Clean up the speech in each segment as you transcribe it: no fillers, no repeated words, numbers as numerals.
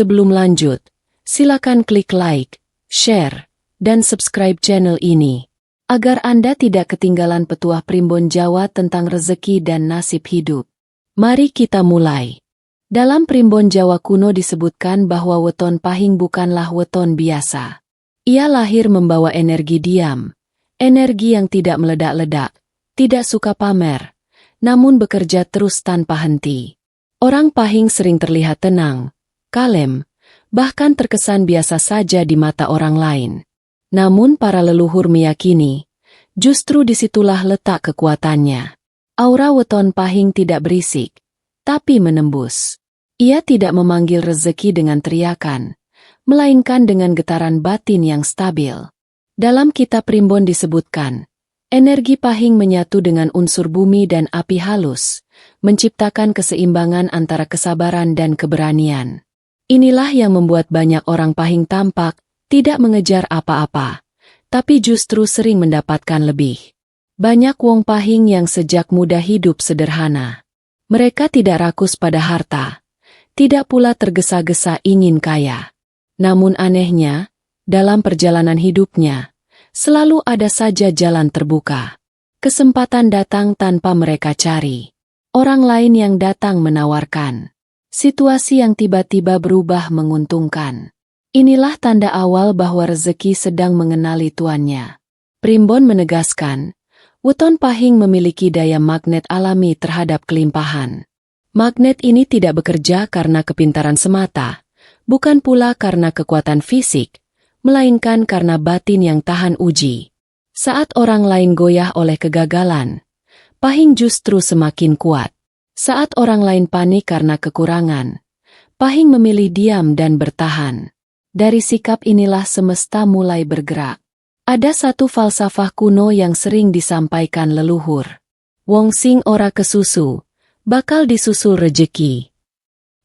Sebelum lanjut, silakan klik like, share, dan subscribe channel ini, agar Anda tidak ketinggalan petuah Primbon Jawa tentang rezeki dan nasib hidup. Mari kita mulai. Dalam Primbon Jawa kuno disebutkan bahwa weton pahing bukanlah weton biasa. Ia lahir membawa energi diam, energi yang tidak meledak-ledak, tidak suka pamer, namun bekerja terus tanpa henti. Orang pahing sering terlihat tenang, kalem, bahkan terkesan biasa saja di mata orang lain. Namun para leluhur meyakini, justru disitulah letak kekuatannya. Aura weton pahing tidak berisik, tapi menembus. Ia tidak memanggil rezeki dengan teriakan, melainkan dengan getaran batin yang stabil. Dalam kitab Primbon disebutkan, energi pahing menyatu dengan unsur bumi dan api halus, menciptakan keseimbangan antara kesabaran dan keberanian. Inilah yang membuat banyak orang pahing tampak tidak mengejar apa-apa, tapi justru sering mendapatkan lebih. Banyak wong pahing yang sejak muda hidup sederhana. Mereka tidak rakus pada harta, tidak pula tergesa-gesa ingin kaya. Namun anehnya, dalam perjalanan hidupnya, selalu ada saja jalan terbuka. Kesempatan datang tanpa mereka cari. Orang lain yang datang menawarkan. Situasi yang tiba-tiba berubah menguntungkan. Inilah tanda awal bahwa rezeki sedang mengenali tuannya. Primbon menegaskan, weton pahing memiliki daya magnet alami terhadap kelimpahan. Magnet ini tidak bekerja karena kepintaran semata, bukan pula karena kekuatan fisik, melainkan karena batin yang tahan uji. Saat orang lain goyah oleh kegagalan, pahing justru semakin kuat. Saat orang lain panik karena kekurangan, pahing memilih diam dan bertahan. Dari sikap inilah semesta mulai bergerak. Ada satu falsafah kuno yang sering disampaikan leluhur. Wong sing ora kesusu, bakal disusul rejeki.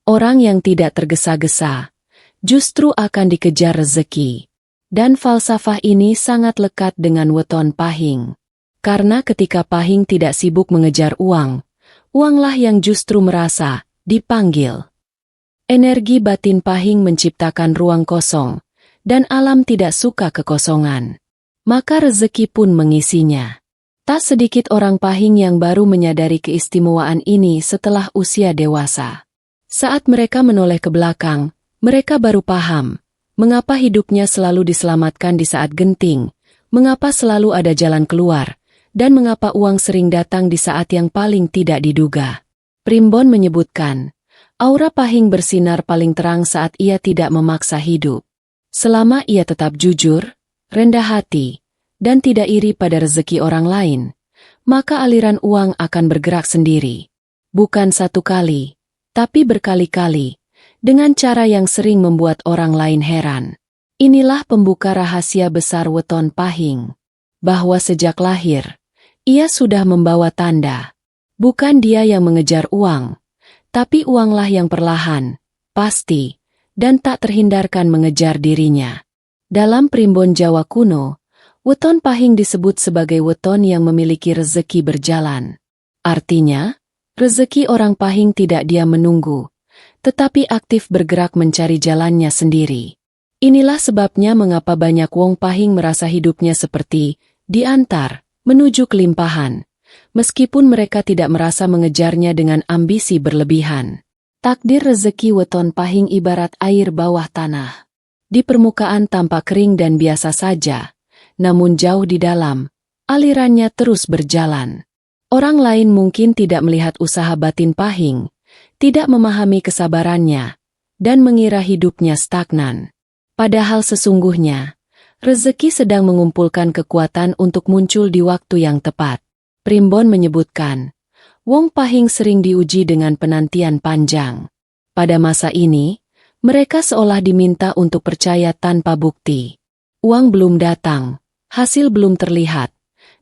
Orang yang tidak tergesa-gesa, justru akan dikejar rezeki. Dan falsafah ini sangat lekat dengan weton pahing. Karena ketika pahing tidak sibuk mengejar uang, uanglah yang justru merasa dipanggil. Energi batin pahing menciptakan ruang kosong, dan alam tidak suka kekosongan. Maka rezeki pun mengisinya. Tak sedikit orang pahing yang baru menyadari keistimewaan ini setelah usia dewasa. Saat mereka menoleh ke belakang, mereka baru paham, mengapa hidupnya selalu diselamatkan di saat genting, mengapa selalu ada jalan keluar, dan mengapa uang sering datang di saat yang paling tidak diduga. Primbon menyebutkan, aura pahing bersinar paling terang saat ia tidak memaksa hidup. Selama ia tetap jujur, rendah hati, dan tidak iri pada rezeki orang lain, maka aliran uang akan bergerak sendiri. Bukan satu kali, tapi berkali-kali, dengan cara yang sering membuat orang lain heran. Inilah pembuka rahasia besar weton pahing, bahwa sejak lahir, ia sudah membawa tanda. Bukan dia yang mengejar uang, tapi uanglah yang perlahan, pasti, dan tak terhindarkan mengejar dirinya. Dalam Primbon Jawa kuno, weton pahing disebut sebagai weton yang memiliki rezeki berjalan. Artinya, rezeki orang pahing tidak diam menunggu, tetapi aktif bergerak mencari jalannya sendiri. Inilah sebabnya mengapa banyak wong pahing merasa hidupnya seperti diantar menuju kelimpahan, meskipun mereka tidak merasa mengejarnya dengan ambisi berlebihan. Takdir rezeki weton pahing ibarat air bawah tanah. Di permukaan tampak kering dan biasa saja, namun jauh di dalam, alirannya terus berjalan. Orang lain mungkin tidak melihat usaha batin pahing, tidak memahami kesabarannya, dan mengira hidupnya stagnan. Padahal sesungguhnya, rezeki sedang mengumpulkan kekuatan untuk muncul di waktu yang tepat. Primbon menyebutkan, wong pahing sering diuji dengan penantian panjang. Pada masa ini, mereka seolah diminta untuk percaya tanpa bukti. Uang belum datang, hasil belum terlihat,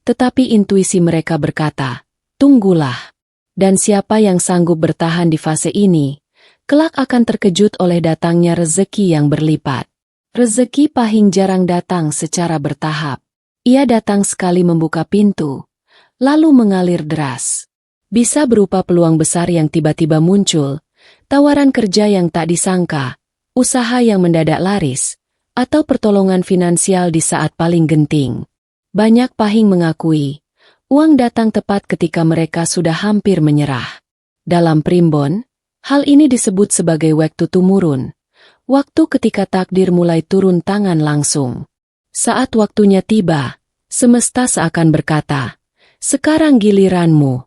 tetapi intuisi mereka berkata, tunggulah. Dan siapa yang sanggup bertahan di fase ini, kelak akan terkejut oleh datangnya rezeki yang berlipat. Rezeki pahing jarang datang secara bertahap. Ia datang sekali membuka pintu, lalu mengalir deras. Bisa berupa peluang besar yang tiba-tiba muncul, tawaran kerja yang tak disangka, usaha yang mendadak laris, atau pertolongan finansial di saat paling genting. Banyak pahing mengakui, uang datang tepat ketika mereka sudah hampir menyerah. Dalam primbon, hal ini disebut sebagai waktu tumurun, waktu ketika takdir mulai turun tangan langsung. Saat waktunya tiba, semesta seakan berkata, "Sekarang giliranmu."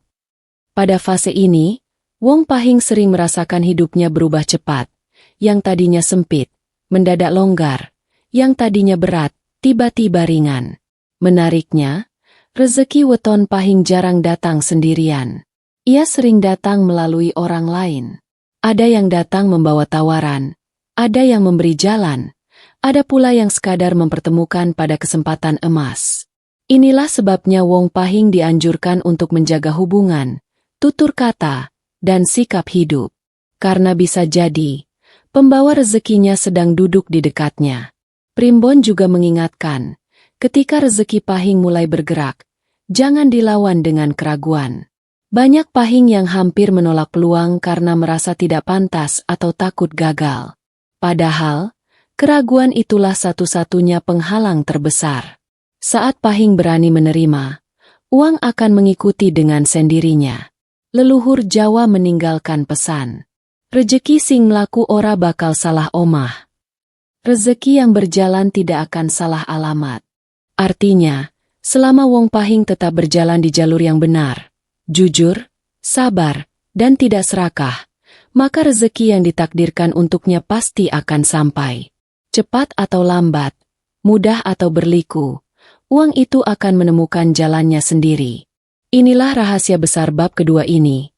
Pada fase ini, Wong Pahing sering merasakan hidupnya berubah cepat, yang tadinya sempit, mendadak longgar, yang tadinya berat, tiba-tiba ringan. Menariknya, rezeki weton Pahing jarang datang sendirian. Ia sering datang melalui orang lain. Ada yang datang membawa tawaran, ada yang memberi jalan, ada pula yang sekadar mempertemukan pada kesempatan emas. Inilah sebabnya Wong Pahing dianjurkan untuk menjaga hubungan, tutur kata, dan sikap hidup. Karena bisa jadi, pembawa rezekinya sedang duduk di dekatnya. Primbon juga mengingatkan, ketika rezeki Pahing mulai bergerak, jangan dilawan dengan keraguan. Banyak Pahing yang hampir menolak peluang karena merasa tidak pantas atau takut gagal. Padahal, keraguan itulah satu-satunya penghalang terbesar. Saat Pahing berani menerima, uang akan mengikuti dengan sendirinya. Leluhur Jawa meninggalkan pesan. Rezeki sing mlaku ora bakal salah omah. Rezeki yang berjalan tidak akan salah alamat. Artinya, selama Wong Pahing tetap berjalan di jalur yang benar, jujur, sabar, dan tidak serakah, maka rezeki yang ditakdirkan untuknya pasti akan sampai. Cepat atau lambat, mudah atau berliku, uang itu akan menemukan jalannya sendiri. Inilah rahasia besar bab kedua ini.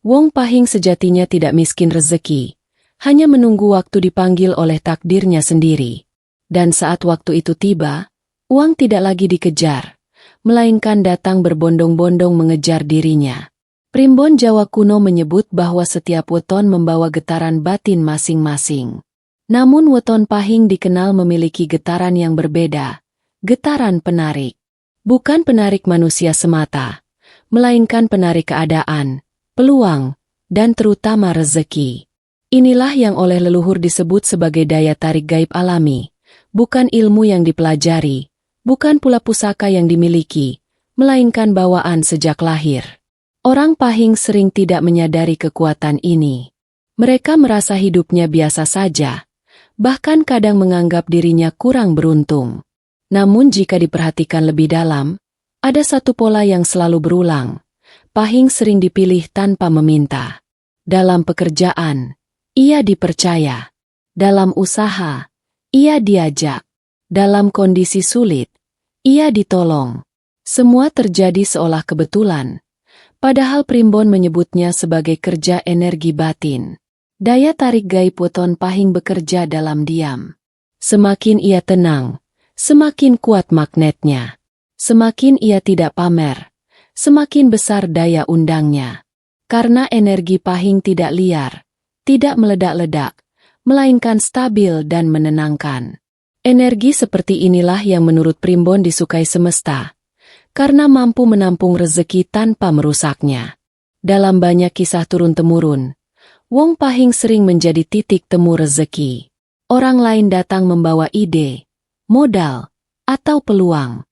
Wong Pahing sejatinya tidak miskin rezeki, hanya menunggu waktu dipanggil oleh takdirnya sendiri. Dan saat waktu itu tiba, uang tidak lagi dikejar, melainkan datang berbondong-bondong mengejar dirinya. Primbon Jawa kuno menyebut bahwa setiap weton membawa getaran batin masing-masing. Namun weton Pahing dikenal memiliki getaran yang berbeda, getaran penarik. Bukan penarik manusia semata, melainkan penarik keadaan, peluang, dan terutama rezeki. Inilah yang oleh leluhur disebut sebagai daya tarik gaib alami, bukan ilmu yang dipelajari, bukan pula pusaka yang dimiliki, melainkan bawaan sejak lahir. Orang Pahing sering tidak menyadari kekuatan ini. Mereka merasa hidupnya biasa saja, bahkan kadang menganggap dirinya kurang beruntung. Namun jika diperhatikan lebih dalam, ada satu pola yang selalu berulang. Pahing sering dipilih tanpa meminta. Dalam pekerjaan, ia dipercaya. Dalam usaha, ia diajak. Dalam kondisi sulit, ia ditolong. Semua terjadi seolah kebetulan. Padahal Primbon menyebutnya sebagai kerja energi batin. Daya tarik gaib weton Pahing bekerja dalam diam. Semakin ia tenang, semakin kuat magnetnya. Semakin ia tidak pamer, semakin besar daya undangnya. Karena energi Pahing tidak liar, tidak meledak-ledak, melainkan stabil dan menenangkan. Energi seperti inilah yang menurut Primbon disukai semesta, karena mampu menampung rezeki tanpa merusaknya. Dalam banyak kisah turun-temurun, Wong Pahing sering menjadi titik temu rezeki. Orang lain datang membawa ide, modal, atau peluang.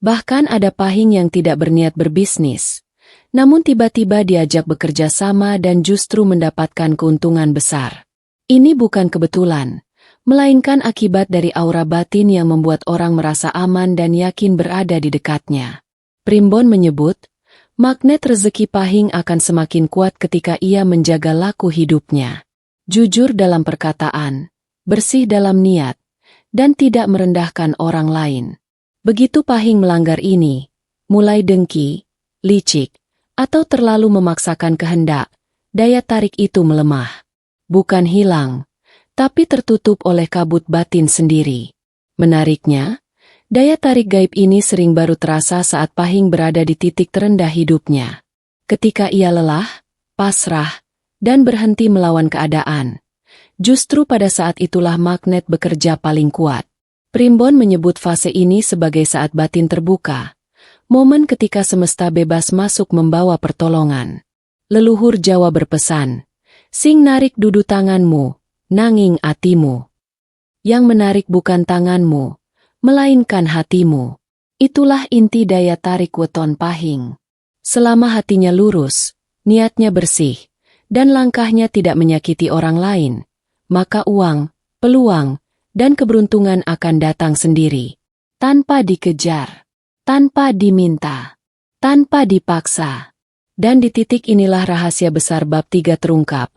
Bahkan ada Pahing yang tidak berniat berbisnis, namun tiba-tiba diajak bekerja sama dan justru mendapatkan keuntungan besar. Ini bukan kebetulan, melainkan akibat dari aura batin yang membuat orang merasa aman dan yakin berada di dekatnya. Primbon menyebut, magnet rezeki Pahing akan semakin kuat ketika ia menjaga laku hidupnya. Jujur dalam perkataan, bersih dalam niat, dan tidak merendahkan orang lain. Begitu Pahing melanggar ini, mulai dengki, licik, atau terlalu memaksakan kehendak, daya tarik itu melemah. Bukan hilang, tapi tertutup oleh kabut batin sendiri. Menariknya, daya tarik gaib ini sering baru terasa saat Pahing berada di titik terendah hidupnya. Ketika ia lelah, pasrah, dan berhenti melawan keadaan. Justru pada saat itulah magnet bekerja paling kuat. Primbon menyebut fase ini sebagai saat batin terbuka, momen ketika semesta bebas masuk membawa pertolongan. Leluhur Jawa berpesan, "Sing narik dudu tanganmu, nanging atimu. Yang menarik bukan tanganmu, melainkan hatimu. Itulah inti daya tarik weton pahing. Selama hatinya lurus, niatnya bersih, dan langkahnya tidak menyakiti orang lain, maka uang, peluang, dan keberuntungan akan datang sendiri. Tanpa dikejar, tanpa diminta, tanpa dipaksa. Dan di titik inilah rahasia besar bab 3 terungkap.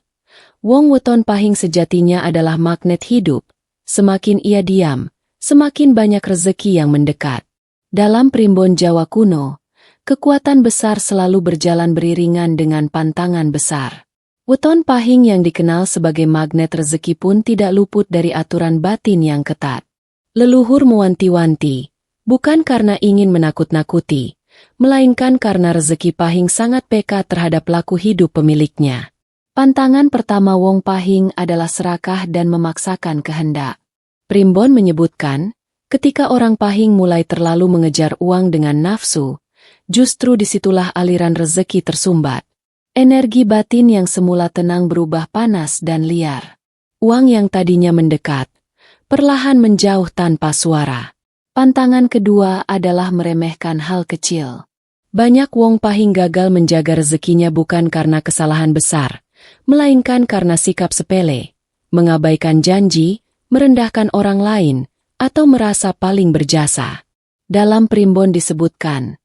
Wong weton pahing sejatinya adalah magnet hidup. Semakin ia diam, semakin banyak rezeki yang mendekat. Dalam primbon Jawa kuno, kekuatan besar selalu berjalan beriringan dengan pantangan besar. Weton pahing yang dikenal sebagai magnet rezeki pun tidak luput dari aturan batin yang ketat. Leluhur mewanti-wanti, bukan karena ingin menakut-nakuti, melainkan karena rezeki pahing sangat peka terhadap laku hidup pemiliknya. Pantangan pertama Wong Pahing adalah serakah dan memaksakan kehendak. Primbon menyebutkan, ketika orang Pahing mulai terlalu mengejar uang dengan nafsu, justru disitulah aliran rezeki tersumbat. Energi batin yang semula tenang berubah panas dan liar. Uang yang tadinya mendekat, perlahan menjauh tanpa suara. Pantangan kedua adalah meremehkan hal kecil. Banyak Wong Pahing gagal menjaga rezekinya bukan karena kesalahan besar, melainkan karena sikap sepele, mengabaikan janji, merendahkan orang lain, atau merasa paling berjasa. Dalam primbon disebutkan,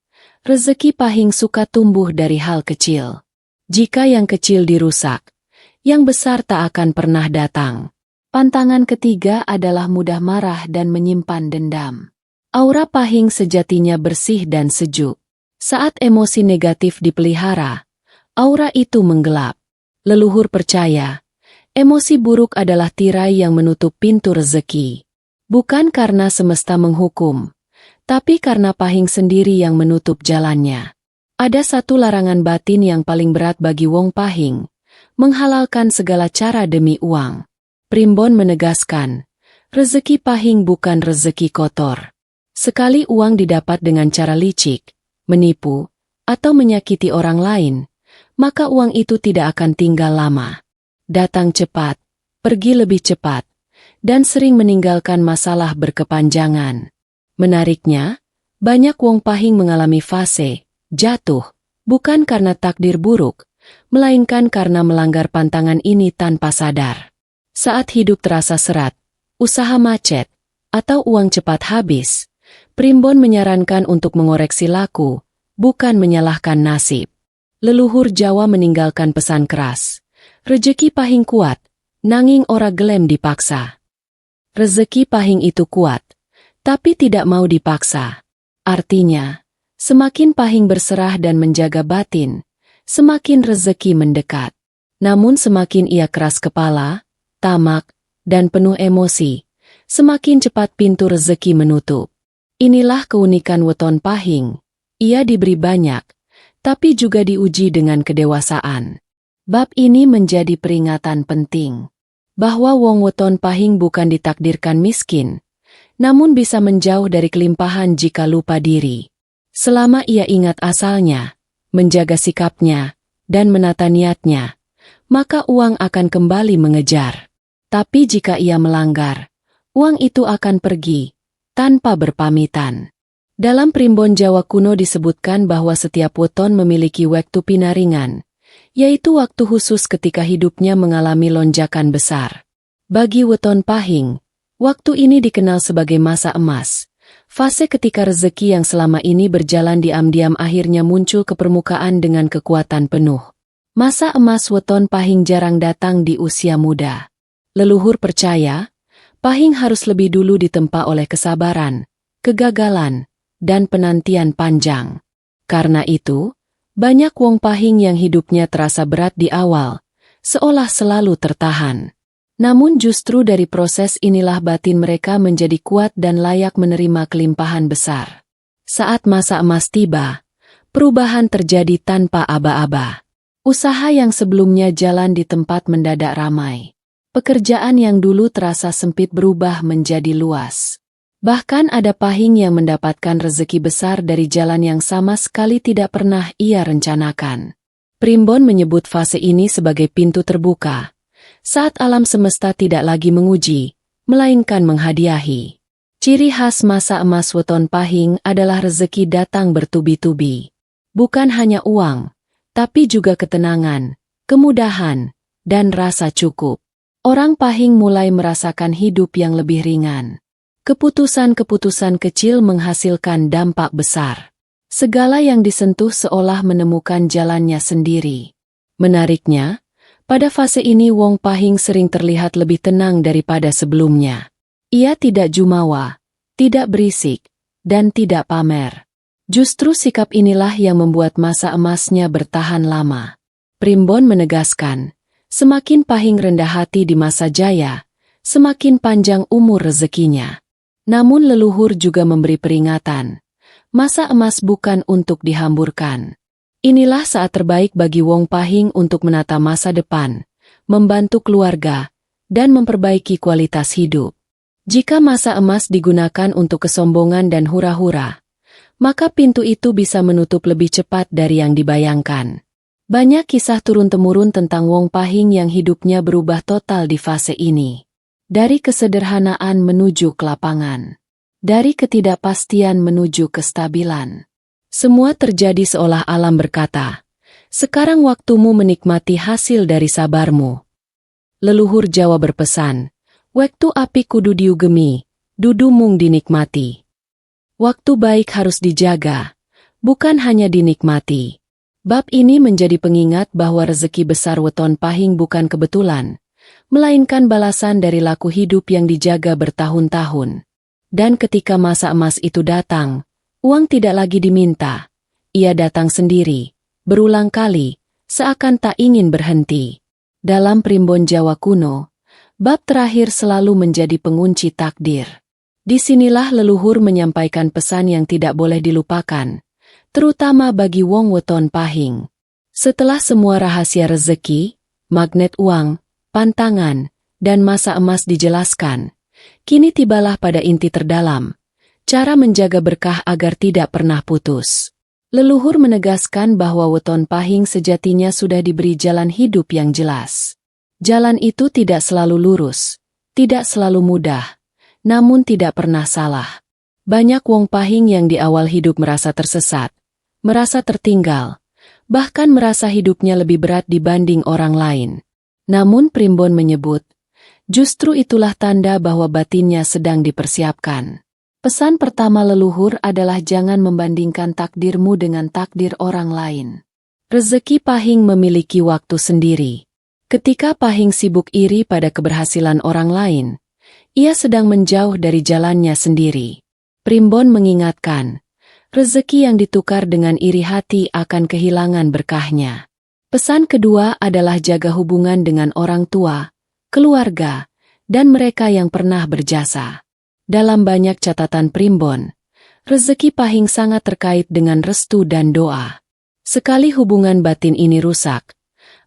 rezeki pahing suka tumbuh dari hal kecil. Jika yang kecil dirusak, yang besar tak akan pernah datang. Pantangan ketiga adalah mudah marah dan menyimpan dendam. Aura pahing sejatinya bersih dan sejuk. Saat emosi negatif dipelihara, aura itu menggelap. Leluhur percaya, emosi buruk adalah tirai yang menutup pintu rezeki. Bukan karena semesta menghukum, tapi karena pahing sendiri yang menutup jalannya. Ada satu larangan batin yang paling berat bagi Wong Pahing, menghalalkan segala cara demi uang. Primbon menegaskan, rezeki pahing bukan rezeki kotor. Sekali uang didapat dengan cara licik, menipu, atau menyakiti orang lain, maka uang itu tidak akan tinggal lama. Datang cepat, pergi lebih cepat, dan sering meninggalkan masalah berkepanjangan. Menariknya, banyak Wong Pahing mengalami fase jatuh, bukan karena takdir buruk, melainkan karena melanggar pantangan ini tanpa sadar. Saat hidup terasa serat, usaha macet, atau uang cepat habis, Primbon menyarankan untuk mengoreksi laku, bukan menyalahkan nasib. Leluhur Jawa meninggalkan pesan keras. Rezeki pahing kuat, nanging ora gelem dipaksa. Rezeki pahing itu kuat, tapi tidak mau dipaksa. Artinya, semakin pahing berserah dan menjaga batin, semakin rezeki mendekat. Namun semakin ia keras kepala, tamak, dan penuh emosi, semakin cepat pintu rezeki menutup. Inilah keunikan weton pahing. Ia diberi banyak, tapi juga diuji dengan kedewasaan. Bab ini menjadi peringatan penting, bahwa wong weton pahing bukan ditakdirkan miskin, namun bisa menjauh dari kelimpahan jika lupa diri. Selama ia ingat asalnya, menjaga sikapnya, dan menata niatnya, maka uang akan kembali mengejar. Tapi jika ia melanggar, uang itu akan pergi, tanpa berpamitan. Dalam primbon Jawa kuno disebutkan bahwa setiap weton memiliki waktu pinaringan, yaitu waktu khusus ketika hidupnya mengalami lonjakan besar. Bagi weton pahing, waktu ini dikenal sebagai masa emas, fase ketika rezeki yang selama ini berjalan diam-diam akhirnya muncul ke permukaan dengan kekuatan penuh. Masa emas weton pahing jarang datang di usia muda. Leluhur percaya, pahing harus lebih dulu ditempa oleh kesabaran, kegagalan, dan penantian panjang. Karena itu, banyak wong pahing yang hidupnya terasa berat di awal, seolah selalu tertahan. Namun justru dari proses inilah batin mereka menjadi kuat dan layak menerima kelimpahan besar. Saat masa emas tiba, perubahan terjadi tanpa aba-aba. Usaha yang sebelumnya jalan di tempat mendadak ramai. Pekerjaan yang dulu terasa sempit berubah menjadi luas. Bahkan ada pahing yang mendapatkan rezeki besar dari jalan yang sama sekali tidak pernah ia rencanakan. Primbon menyebut fase ini sebagai pintu terbuka, saat alam semesta tidak lagi menguji, melainkan menghadiahi. Ciri khas masa emas weton pahing adalah rezeki datang bertubi-tubi. Bukan hanya uang, tapi juga ketenangan, kemudahan, dan rasa cukup. Orang pahing mulai merasakan hidup yang lebih ringan. Keputusan-keputusan kecil menghasilkan dampak besar. Segala yang disentuh seolah menemukan jalannya sendiri. Menariknya, pada fase ini Wong Pahing sering terlihat lebih tenang daripada sebelumnya. Ia tidak jumawa, tidak berisik, dan tidak pamer. Justru sikap inilah yang membuat masa emasnya bertahan lama. Primbon menegaskan, semakin Pahing rendah hati di masa jaya, semakin panjang umur rezekinya. Namun leluhur juga memberi peringatan. Masa emas bukan untuk dihamburkan. Inilah saat terbaik bagi Wong Pahing untuk menata masa depan, membantu keluarga, dan memperbaiki kualitas hidup. Jika masa emas digunakan untuk kesombongan dan hura-hura, maka pintu itu bisa menutup lebih cepat dari yang dibayangkan. Banyak kisah turun-temurun tentang Wong Pahing yang hidupnya berubah total di fase ini. Dari kesederhanaan menuju kelapangan. Dari ketidakpastian menuju kestabilan. Semua terjadi seolah alam berkata, sekarang waktumu menikmati hasil dari sabarmu. Leluhur Jawa berpesan, waktu api kudu diugemi, dudu mung dinikmati. Waktu baik harus dijaga, bukan hanya dinikmati. Bab ini menjadi pengingat bahwa rezeki besar weton pahing bukan kebetulan, melainkan balasan dari laku hidup yang dijaga bertahun-tahun. Dan ketika masa emas itu datang, uang tidak lagi diminta. Ia datang sendiri, berulang kali, seakan tak ingin berhenti. Dalam primbon Jawa kuno, bab terakhir selalu menjadi pengunci takdir. Disinilah leluhur menyampaikan pesan yang tidak boleh dilupakan, terutama bagi wong weton pahing. Setelah semua rahasia rezeki, magnet uang, pantangan, dan masa emas dijelaskan, kini tibalah pada inti terdalam, cara menjaga berkah agar tidak pernah putus. Leluhur menegaskan bahwa weton pahing sejatinya sudah diberi jalan hidup yang jelas. Jalan itu tidak selalu lurus, tidak selalu mudah, namun tidak pernah salah. Banyak wong pahing yang di awal hidup merasa tersesat, merasa tertinggal, bahkan merasa hidupnya lebih berat dibanding orang lain. Namun Primbon menyebut, justru itulah tanda bahwa batinnya sedang dipersiapkan. Pesan pertama leluhur adalah jangan membandingkan takdirmu dengan takdir orang lain. Rezeki pahing memiliki waktu sendiri. Ketika pahing sibuk iri pada keberhasilan orang lain, ia sedang menjauh dari jalannya sendiri. Primbon mengingatkan, rezeki yang ditukar dengan iri hati akan kehilangan berkahnya. Pesan kedua adalah jaga hubungan dengan orang tua, keluarga, dan mereka yang pernah berjasa. Dalam banyak catatan Primbon, rezeki pahing sangat terkait dengan restu dan doa. Sekali hubungan batin ini rusak,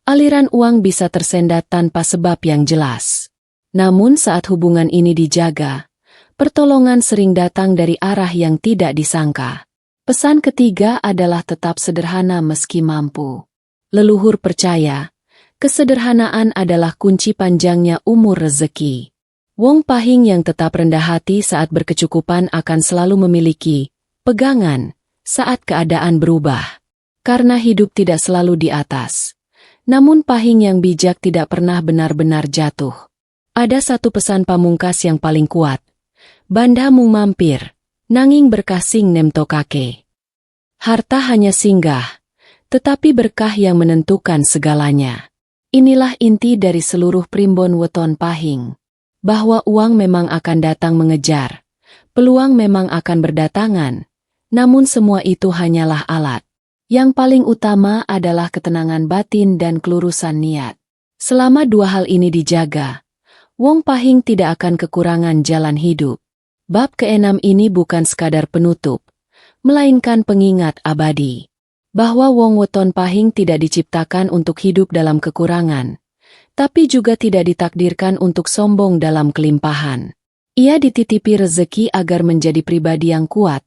aliran uang bisa tersendat tanpa sebab yang jelas. Namun saat hubungan ini dijaga, pertolongan sering datang dari arah yang tidak disangka. Pesan ketiga adalah tetap sederhana meski mampu. Leluhur percaya, kesederhanaan adalah kunci panjangnya umur rezeki. Wong pahing yang tetap rendah hati saat berkecukupan akan selalu memiliki pegangan saat keadaan berubah. Karena hidup tidak selalu di atas. Namun pahing yang bijak tidak pernah benar-benar jatuh. Ada satu pesan pamungkas yang paling kuat. Banda mung mampir, nanging berkah sing nemtokake. Harta hanya singgah, tetapi berkah yang menentukan segalanya. Inilah inti dari seluruh primbon weton pahing. Bahwa uang memang akan datang mengejar, peluang memang akan berdatangan, namun semua itu hanyalah alat. Yang paling utama adalah ketenangan batin dan kelurusan niat. Selama dua hal ini dijaga, wong pahing tidak akan kekurangan jalan hidup. Bab keenam ini bukan sekadar penutup, melainkan pengingat abadi. Bahwa wong weton pahing tidak diciptakan untuk hidup dalam kekurangan, tapi juga tidak ditakdirkan untuk sombong dalam kelimpahan. Ia dititipi rezeki agar menjadi pribadi yang kuat,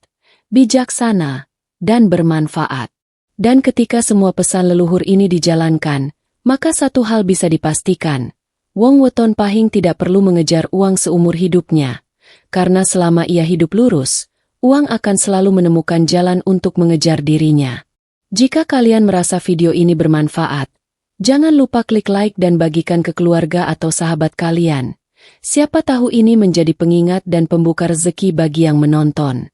bijaksana, dan bermanfaat. Dan ketika semua pesan leluhur ini dijalankan, maka satu hal bisa dipastikan, Wong Weton Pahing tidak perlu mengejar uang seumur hidupnya, karena selama ia hidup lurus, uang akan selalu menemukan jalan untuk mengejar dirinya. Jika kalian merasa video ini bermanfaat, jangan lupa klik like dan bagikan ke keluarga atau sahabat kalian. Siapa tahu ini menjadi pengingat dan pembuka rezeki bagi yang menonton.